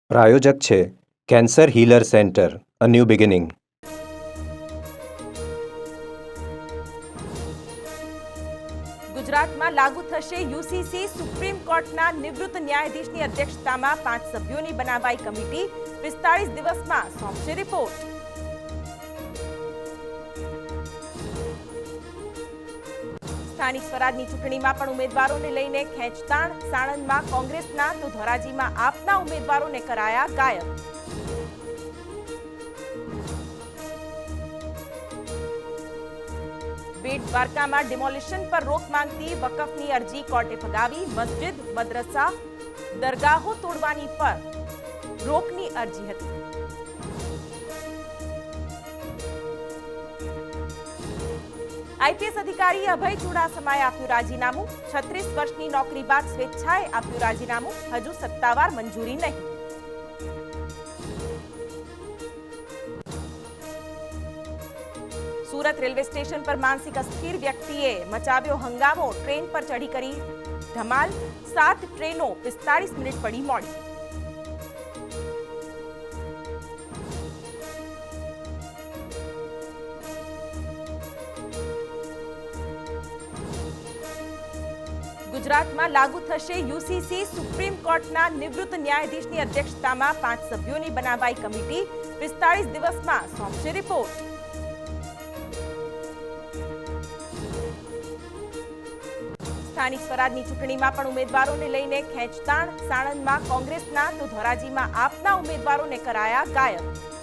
પ્રાયોજક છે cancer healer centre, a new beginning. ગુજરાતમાં લાગુ થશે યુસીસી. સુપ્રીમ કોર્ટના નિવૃત્ત ન્યાયાધીશની અધ્યક્ષતામાં 5 સભ્યોની બનાવાઈ કમિટી 45 દિવસમાં સોંપશે રિપોર્ટ. સ્થાનિક સ્વરાજની ચૂંટણીમાં પણ ઉમેદવારોને લઈને ખેંચતાણ. સાણંદમાં કોંગ્રેસના તો ધોરાજીમાં આપના ઉમેદવારોને કરાયા ગાયબ. બેટ દ્વારકામાં ડિમોલિશન પર રોક માંગતી વકફની અરજી કોર્ટે ફગાવી. મસ્જિદ, મદ્રસા, દરગાહો તોડવાની પર રોકની અરજી હતી. આઈપીએસ અધિકારી અભય ચુડાસમાએ આપ્યું રાજીનામું. 36 વર્ષની નોકરી બાદ સ્વેચ્છાએ આપ્યું રાજીનામું. હજુ સત્તાવાર મંજૂરી નહીં. સુરત રેલવે સ્ટેશન પર માનસિક અસ્થિર વ્યક્તિએ મચાવ્યો હંગામો. ટ્રેન પર ચઢી કરી ધમાલ. 7 ટ્રેનો 45 મિનિટ પડી મોડી. ગુજરાતમાં લાગુ થશે યુસીસી. સુપ્રીમ કોર્ટના નિવૃત્ત ન્યાયાધીશની અધ્યક્ષતામાં 5 સભ્યોની બનાવાઈ કમિટી 45 દિવસમાં સોંપશે રિપોર્ટ. સ્થાનિક સ્વરાજની ચૂંટણીમાં પણ ઉમેદવારોને લઈને ખેંચતાણ. સાણંદમાં કોંગ્રેસના તો ધોરાજીમાં આપના ઉમેદવારોને કરાયા ગાયબ.